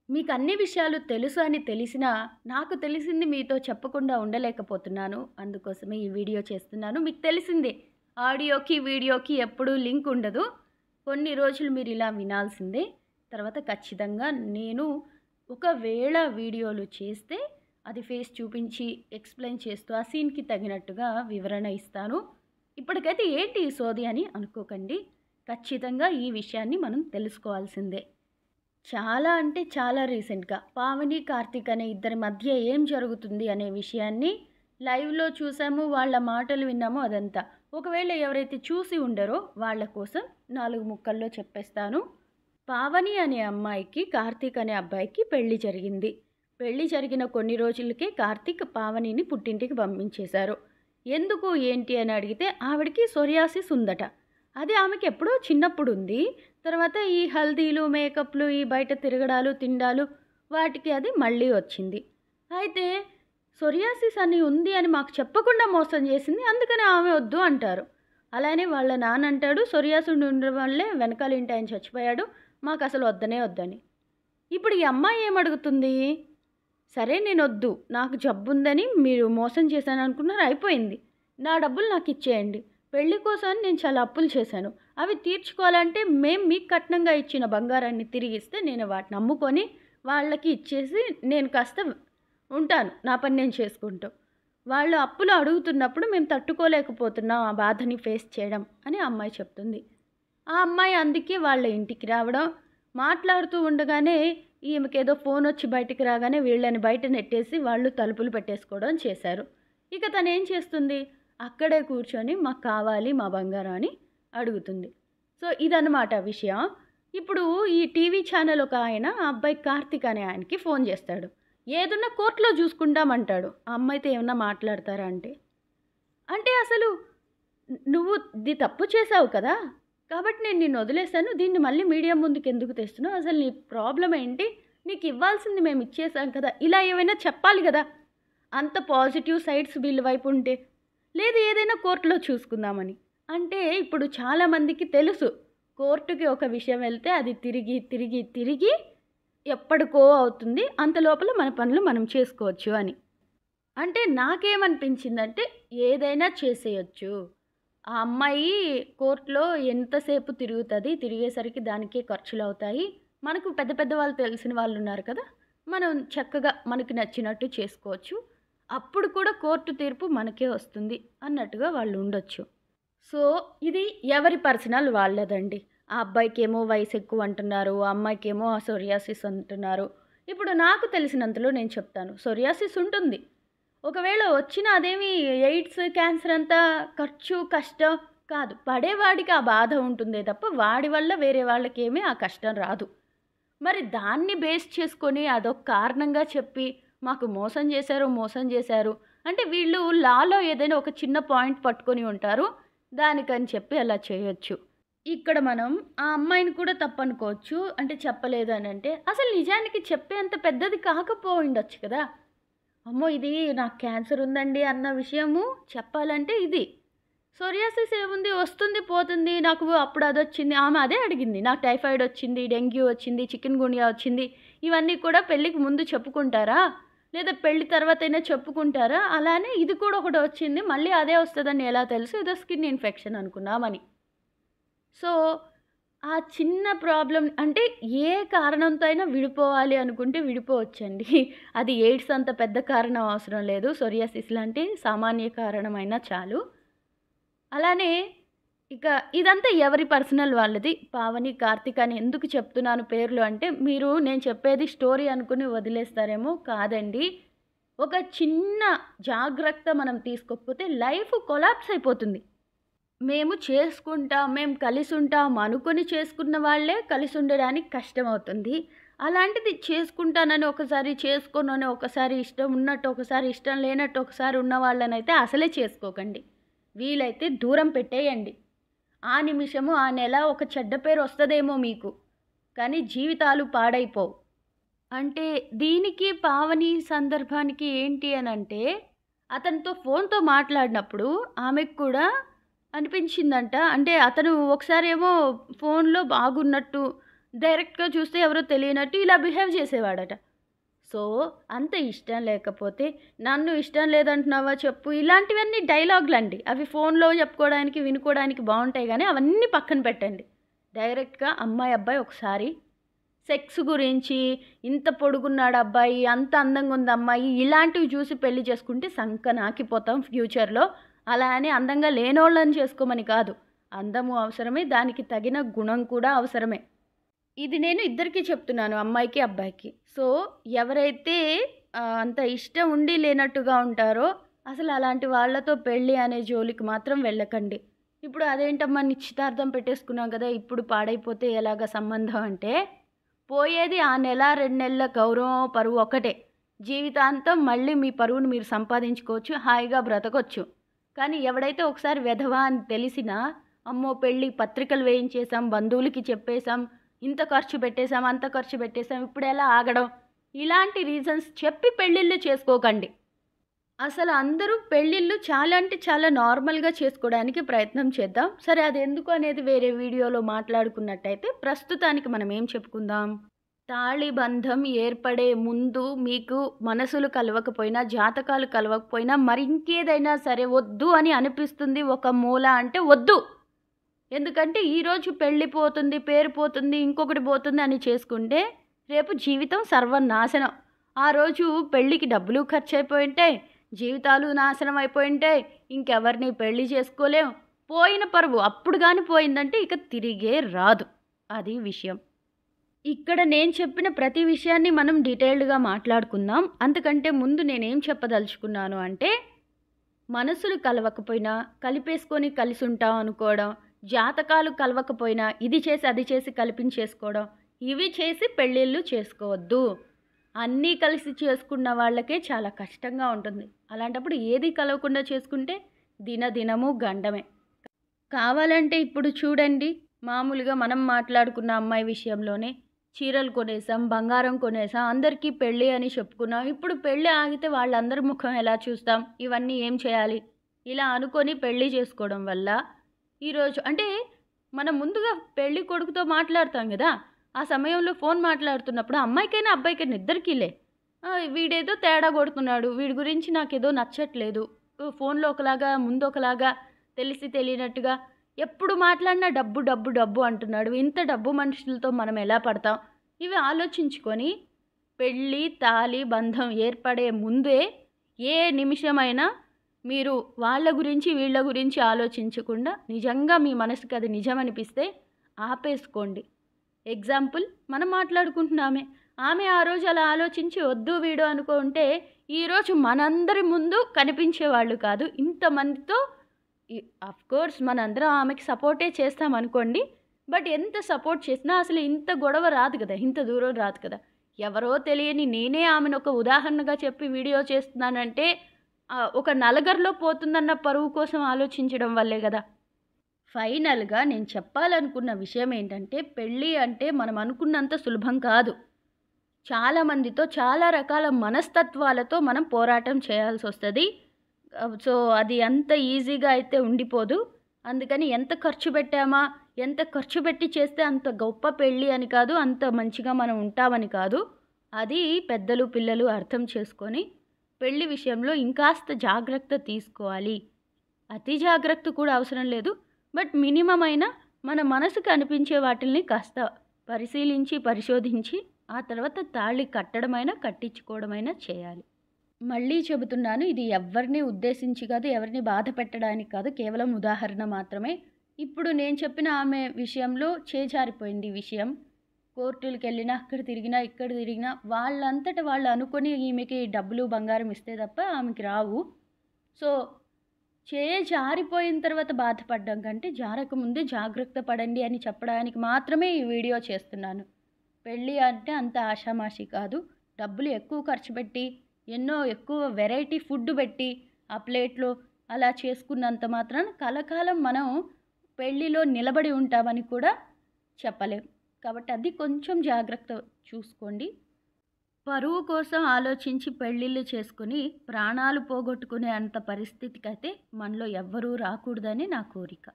మీకు అన్ని విషయాలు తెలుసు అని తెలిసినా, నాకు తెలిసింది మీతో చెప్పకుండా ఉండలేకపోతున్నాను. అందుకోసమే ఈ వీడియో చేస్తున్నాను. మీకు తెలిసిందే ఆడియోకి, వీడియోకి ఎప్పుడూ లింక్ ఉండదు. కొన్ని రోజులు మీరు ఇలా వినాల్సిందే. తర్వాత ఖచ్చితంగా నేను ఒకవేళ వీడియోలు చేస్తే అది ఫేస్ చూపించి ఎక్స్‌ప్లెయిన్ చేస్తూ ఆ సీన్‌కి తగినట్టుగా వివరణ ఇస్తాను. ఇప్పటికైతే ఏంటి ఈ సోది అని అనుకోకండి. ఖచ్చితంగా ఈ విషయాన్ని మనం తెలుసుకోవాల్సిందే. చాలా అంటే చాలా రీసెంట్‌గా పావని, కార్తీక్ అనే ఇద్దరి మధ్య ఏం జరుగుతుంది అనే విషయాన్ని లైవ్‌లో చూసాము. వాళ్ళ మాటలు విన్నాము అదంతా. ఒకవేళ ఎవరైతే చూసి ఉండరో వాళ్ళ కోసం 4 ముక్కల్లో చెప్పేస్తాను. పావని అనే అమ్మాయికి, కార్తీక్ అనే అబ్బాయికి పెళ్లి జరిగింది. పెళ్లి జరిగిన కొన్ని రోజులకే కార్తీక్ పావనిని పుట్టింటికి పంపించేశారు. ఎందుకు ఏంటి అని అడిగితే ఆవిడకి సోరియాసిస్ ఉందట. అది ఆమెకి ఎప్పుడో చిన్నప్పుడు ఉంది. తర్వాత ఈ హల్దీలు, మేకప్‌లు, ఈ బయట తిరగడాలు, తిండాలు వాటికి అది మళ్ళీ వచ్చింది. అయితే సోరియాసిస్ అని ఉంది అని మాకు చెప్పకుండా మోసం చేసింది. అందుకని ఆమె వద్దు అంటారు. అలానే వాళ్ళ నాన్న అంటాడు సోరియాసిస్ ఉండడం వల్లే వెనకాల ఇంటి ఆయన చచ్చిపోయాడు. మాకసలు వద్దనే వద్దని. ఇప్పుడు ఈ అమ్మాయి ఏమడుగుతుంది? సరే నేనొద్దు. నాకు జబ్బుందని మీరు మోసం చేశాననుకున్నారు అయిపోయింది. నా డబ్బులు నాకిచ్చేయండి. పెళ్లి కోసం నేను చాలా అప్పులు చేశాను. అవి తీర్చుకోవాలంటే మేము మీకు కట్నంగా ఇచ్చిన బంగారాన్ని తిరిగిస్తే నేను వాటిని అమ్ముకొని వాళ్ళకి ఇచ్చేసి నేను కాస్త ఉంటాను. నా పని నేను చేసుకుంటూ. వాళ్ళు అప్పులు అడుగుతున్నప్పుడు మేము తట్టుకోలేకపోతున్నాం ఆ బాధని ఫేస్ చేయడం అని ఆ అమ్మాయి చెప్తుంది. ఆ అమ్మాయి అందుకే వాళ్ళ ఇంటికి రావడం, మాట్లాడుతూ ఉండగానే ఈమెకేదో ఫోన్ వచ్చి బయటికి రాగానే వీళ్ళని బయట నెట్టేసి వాళ్ళు తలుపులు పెట్టేసుకోవడం చేశారు. ఇక తనేం చేస్తుంది? అక్కడే కూర్చొని మాకు కావాలి మా బంగారం అని అడుగుతుంది. సో ఇదన్నమాట విషయం. ఇప్పుడు ఈ టీవీ ఛానల్ ఒక ఆయన ఆ అబ్బాయి కార్తీక్ అనే ఆయనకి ఫోన్ చేస్తాడు. ఏదున్నా కోర్టులో చూసుకుంటామంటాడు. ఆ అమ్మాయితో ఏమన్నా మాట్లాడతారా అంటే? అంటే అసలు నువ్వు ఇది తప్పు చేసావు కదా! కాబట్టి నేను నిన్ను వదిలేసాను. దీన్ని మళ్ళీ మీడియా ముందుకు ఎందుకు తెస్తున్నావు? అసలు నీ ప్రాబ్లమ్ ఏంటి? నీకు ఇవ్వాల్సింది మేము ఇచ్చేసాం కదా! ఇలా ఏమైనా చెప్పాలి కదా! అంత పాజిటివ్ సైడ్స్ వీళ్ళ వైపు ఉంటే. లేదు ఏదైనా కోర్టులో చూసుకుందామని. అంటే ఇప్పుడు చాలామందికి తెలుసు. కోర్టుకి ఒక విషయం వెళ్తే అది తిరిగి, తిరిగి, తిరిగి ఎప్పటికో అవుతుంది. అంత లోపల మన పనులు మనం చేసుకోవచ్చు అని. అంటే నాకేమనిపించిందంటే ఏదైనా చేసేయొచ్చు. ఆ అమ్మాయి కోర్ట్‌లో ఎంతసేపు తిరుగుతది. తిరిగేసరికి దానికే ఖర్చులవుతాయి. మనకు పెద్ద పెద్ద వాళ్ళు తెలిసిన వాళ్ళున్నారు కదా! మనం చక్కగా మనకి నచ్చినట్టు చేసుకోవచ్చు. అప్పుడు కూడా కోర్టు తీర్పు మనకే వస్తుంది అన్నట్టుగా వాళ్ళు ఉండొచ్చు. సో, ఇది ఎవరి పర్సనల్ వాళ్ళదండి. ఆ అబ్బాయికేమో వయసు ఎక్కువ అంటున్నారు. ఆ అమ్మాయికేమో సోరియాసిస్ అంటున్నారు. ఇప్పుడు నాకు తెలిసినంతలో నేను చెప్తాను. సోరియాసిస్ ఉంటుంది. ఒకవేళ వచ్చిన అదేమి ఎయిడ్స్, క్యాన్సర్ అంతా ఖర్చు, కష్టం కాదు. పడేవాడికి ఆ బాధ ఉంటుందే తప్ప వాడి వల్ల వేరే వాళ్ళకేమీ ఆ కష్టం రాదు. మరి దాన్ని బేస్ చేసుకొని అదొక కారణంగా చెప్పి మాకు మోసం చేశారు, మోసం చేశారు అంటే వీళ్ళు లాలో ఏదైనా ఒక చిన్న పాయింట్ పట్టుకొని ఉంటారు. దానికని చెప్పి అలా చేయొచ్చు. ఇక్కడ మనం ఆ అమ్మాయిని కూడా తప్పనుకోవచ్చు. అంటే చెప్పలేదు అని అంటే అసలు నిజానికి చెప్పేంత పెద్దది కాకపోయిండొచ్చు కదా! అమ్మో! ఇది నాకు క్యాన్సర్ ఉందండి అన్న విషయము చెప్పాలంటే ఇది. సోరియాసిస్ ఏముంది వస్తుంది, పోతుంది. నాకు అప్పుడు అదొచ్చింది. ఆమె అదే అడిగింది. నాకు టైఫాయిడ్ వచ్చింది, డెంగ్యూ వచ్చింది, చికెన్ గున్యా వచ్చింది. ఇవన్నీ కూడా పెళ్ళికి ముందు చెప్పుకుంటారా? లేదా పెళ్లి తర్వాతైనా చెప్పుకుంటారా? అలానే ఇది కూడా ఒకటి వచ్చింది. మళ్ళీ అదే వస్తదని ఎలా తెలుసు? ఏదో స్కిన్ ఇన్ఫెక్షన్ అనుకున్నామని. సో, ఆ చిన్న ప్రాబ్లమ్ అంటే ఏ కారణంతో అయినా విడిపోవాలి అనుకుంటే విడిపోవచ్చండి. అది ఎయిడ్స్ అంత పెద్ద కారణం అవసరం లేదు. సోరియాసిస్ లాంటి సామాన్య కారణమైనా చాలు. అలానే ఇక ఇదంతా ఎవరి పర్సనల్ వాళ్ళది. పావని, కార్తీక్ అని ఎందుకు చెప్తున్నాను పేర్లు అంటే మీరు నేను చెప్పేది స్టోరీ అనుకుని వదిలేస్తారేమో. కాదండి. ఒక చిన్న జాగ్రత్త మనం తీసుకోకపోతే లైఫ్ కొలాప్స్ అయిపోతుంది. మేము చేసుకుంటాం, మేము కలిసుంటాం అనుకుని చేసుకున్న వాళ్ళే కలిసుండడానికి కష్టమవుతుంది. అలాంటిది చేసుకుంటానని ఒకసారి, చేసుకోనని ఒకసారి, ఇష్టం ఉన్నట్టు ఒకసారి, ఇష్టం లేనట్టు ఒకసారి ఉన్న వాళ్ళనైతే అసలే చేసుకోకండి. వీలైతే దూరం పెట్టేయండి. ఆ నిమిషము, ఆ నెల ఒక చెడ్డ పేరు వస్తదేమో మీకు. కానీ జీవితాలు పాడైపోవు. అంటే దీనికి పావని సందర్భానికి ఏంటి అనంటే, అతనితో ఫోన్‌తో మాట్లాడినప్పుడు ఆమెకు కూడా అనిపించిందంట. అంటే అతను ఒకసారేమో ఫోన్‌లో బాగున్నట్టు, డైరెక్ట్గా చూస్తే ఎవరో తెలియనట్టు ఇలా బిహేవ్ చేసేవాడట. సో అంత ఇష్టం లేకపోతే నన్ను ఇష్టం లేదంటున్నావా చెప్పు, ఇలాంటివన్నీ డైలాగులు అండి. అవి ఫోన్లో చెప్పుకోవడానికి వినుకోవడానికి బాగుంటాయి, కానీ అవన్నీ పక్కన పెట్టండి. డైరెక్ట్గా అమ్మాయి అబ్బాయి ఒకసారి సెక్స్ గురించి, ఇంత పొడుగున్నాడు అబ్బాయి, అంత అందంగా ఉంది అమ్మాయి, ఇలాంటివి చూసి పెళ్లి చేసుకుంటే సంక నాకిపోతాం ఫ్యూచర్లో. అలా అని అందంగా లేనోళ్ళని చేసుకోమని కాదు, అందము అవసరమే, దానికి తగిన గుణం కూడా అవసరమే. ఇది నేను ఇద్దరికీ చెప్తున్నాను, అమ్మాయికి అబ్బాయికి. సో ఎవరైతే అంత ఇష్టం ఉండి లేనట్టుగా ఉంటారో అసలు అలాంటి వాళ్ళతో పెళ్ళి అనే జోలికి మాత్రం వెళ్ళకండి. ఇప్పుడు అదేంటమ్మా నిశ్చితార్థం పెట్టేసుకున్నాం కదా, ఇప్పుడు పాడైపోతే ఎలాగ సంబంధం అంటే, పోయేది ఆ నెల 2 నెలల గౌరవం పరువు ఒకటే. జీవితాంతం మళ్ళీ మీ పరువును మీరు సంపాదించుకోవచ్చు, హాయిగా బ్రతకొచ్చు. కానీ ఎవడైతే ఒకసారి వెధవా అని తెలిసినా, అమ్మో పెళ్ళి పత్రికలు వేయించేసాం, బంధువులకి చెప్పేశాం, ఇంత ఖర్చు పెట్టేశాం, అంత ఖర్చు పెట్టేశాం, ఇప్పుడు ఎలా ఆగడం, ఇలాంటి రీజన్స్ చెప్పి పెళ్ళిళ్ళు చేసుకోకండి. అసలు అందరూ పెళ్ళిళ్ళు చాలా అంటే చాలా నార్మల్గా చేసుకోవడానికి ప్రయత్నం చేద్దాం. సరే అది ఎందుకు అనేది వేరే వీడియోలో మాట్లాడుకున్నట్టయితే, ప్రస్తుతానికి మనం ఏం చెప్పుకుందాం. తాళి బంధం ఏర్పడే ముందు మీకు మనసులు కలవకపోయినా, జాతకాలు కలవకపోయినా, మరి ఇంకేదైనా సరే వద్దు అని అనిపిస్తుంది ఒక మూల అంటే వద్దు. ఎందుకంటే ఈరోజు పెళ్ళి పోతుంది, పేరు పోతుంది, ఇంకొకటి పోతుంది అని చేసుకుంటే రేపు జీవితం సర్వనాశనం. ఆ రోజు పెళ్ళికి డబ్బులు ఖర్చు అయిపోయి ఉంటాయి, జీవితాలు నాశనం అయిపోయి ఉంటాయి, ఇంకెవరిని పెళ్ళి చేసుకోలేం. పోయిన పరువు అప్పుడు కానీ పోయిందంటే ఇక తిరిగే రాదు. అది విషయం. ఇక్కడ నేను చెప్పిన ప్రతి విషయాన్ని మనం డీటెయిల్డ్గా మాట్లాడుకుందాం. అంతకంటే ముందు నేనేం చెప్పదలుచుకున్నాను అంటే, మనసులు కలవకపోయినా కలిపేసుకొని కలిసి ఉంటాం అనుకోవడం, జాతకాలు కలవకపోయినా ఇది చేసి అది చేసి కల్పించేసుకోవడం, ఇవి చేసి పెళ్ళిళ్ళు చేసుకోవద్దు. అన్నీ కలిసి చేసుకున్న వాళ్ళకే చాలా కష్టంగా ఉంటుంది. అలాంటప్పుడు ఏది కలవకుండా చేసుకుంటే దినదినము గండమే. కావాలంటే ఇప్పుడు చూడండి, మామూలుగా మనం మాట్లాడుకున్న అమ్మాయి విషయంలోనే చీరలు కొనేసాం, బంగారం కొనేసాం, అందరికీ పెళ్ళి అని చెప్పుకున్నాం. ఇప్పుడు పెళ్ళి ఆగితే వాళ్ళందరి ముఖం ఎలా చూస్తాం, ఇవన్నీ ఏం చేయాలి, ఇలా అనుకొని పెళ్ళి చేసుకోవడం వల్ల ఈరోజు అంటే మనం ముందుగా పెళ్ళి కొడుకుతో మాట్లాడతాం కదా, ఆ సమయంలో ఫోన్ మాట్లాడుతున్నప్పుడు అమ్మాయికైనా అబ్బాయికైనా ఇద్దరికీలే వీడేదో తేడా కొడుతున్నాడు, వీడి గురించి నాకేదో నచ్చట్లేదు, ఫోన్లో ఒకలాగా ముందు ఒకలాగా తెలిసి తెలియనట్టుగా ఎప్పుడు మాట్లాడినా డబ్బు డబ్బు డబ్బు అంటున్నాడు, ఇంత డబ్బు మనుషులతో మనం ఎలా పడతాం, ఇవి ఆలోచించుకొని పెళ్ళి తాళి బంధం ఏర్పడే ముందే ఏ నిమిషమైనా మీరు వాళ్ళ గురించి వీళ్ళ గురించి ఆలోచించకుండా నిజంగా మీ మనసుకి అది నిజం అనిపిస్తే ఆపేసుకోండి. ఎగ్జాంపుల్, మనం మాట్లాడుకుంటున్నామే, ఆమె ఆ రోజు అలా ఆలోచించి వద్దు వీడు అనుకుంటే ఈరోజు మనందరి ముందు కనిపించేవాళ్ళు కాదు. ఇంతమందితో కోర్స్ మనందరం ఆమెకి సపోర్టే చేస్తాం అనుకోండి, బట్ ఎంత సపోర్ట్ చేసినా అసలు ఇంత గొడవ రాదు కదా, ఇంత దూరం రాదు కదా. ఎవరో తెలియని నేనే ఆమెను ఒక ఉదాహరణగా చెప్పి వీడియో చేస్తున్నానంటే ఒక నలుగురిలో పోతుందన్న పరువు కోసం ఆలోచించడం వల్లే కదా. ఫైనల్గా నేను చెప్పాలనుకున్న విషయం ఏంటంటే, పెళ్ళి అంటే మనం అనుకున్నంత సులభం కాదు. చాలామందితో చాలా రకాల మనస్తత్వాలతో మనం పోరాటం చేయాల్సి వస్తుంది. సో అది అంత ఈజీగా అయితే ఉండిపోదు. అందుకని ఎంత ఖర్చు పెట్టామా, ఎంత ఖర్చు పెట్టి చేస్తే అంత గొప్ప పెళ్ళి అని కాదు, అంత మంచిగా మనం ఉంటామని కాదు. అది పెద్దలు పిల్లలు అర్థం చేసుకొని పెళ్ళి విషయంలో ఇంకాస్త జాగ్రత్త తీసుకోవాలి. అతి జాగ్రత్త కూడా అవసరం లేదు, బట్ మినిమం అయినా మన మనసుకు అనిపించే వాటిల్ని కాస్త పరిశీలించి పరిశోధించి ఆ తర్వాత తాళి కట్టడమైనా కట్టించుకోవడమైనా చేయాలి. మళ్ళీ చెబుతున్నాను, ఇది ఎవరిని ఉద్దేశించి కాదు, ఎవరిని బాధ పెట్టడానికి కాదు, కేవలం ఉదాహరణ మాత్రమే. ఇప్పుడు నేను చెప్పిన ఆమె విషయంలో చేజారిపోయింది విషయం. కోర్టులకు వెళ్ళినా, అక్కడ తిరిగినా, ఇక్కడ తిరిగినా వాళ్ళంతట వాళ్ళు అనుకొని ఈమెకి డబ్బులు బంగారం ఇస్తే తప్ప ఆమెకి రావు. సో జారిపోయిన తర్వాత బాధపడడం కంటే జారకముందే జాగ్రత్త పడండి అని చెప్పడానికి మాత్రమే ఈ వీడియో చేస్తున్నాను. పెళ్ళి అంటే అంత ఆషామాషి కాదు. డబ్బులు ఎక్కువ ఖర్చు పెట్టి ఎన్నో ఎక్కువ వెరైటీ ఫుడ్ పెట్టి ఆ ప్లేట్లో అలా చేసుకున్నంత మాత్రాన కలకాలం మనం పెళ్ళిలో నిలబడి ఉంటామని కూడా చెప్పలేం. కాబట్టి అది కొంచెం జాగ్రత్త చూసుకోండి. పరువు కోసం ఆలోచించి పెళ్ళిళ్ళు చేసుకుని ప్రాణాలు పోగొట్టుకునే అంత పరిస్థితికైతే మనలో ఎవ్వరూ రాకూడదని నా కోరిక.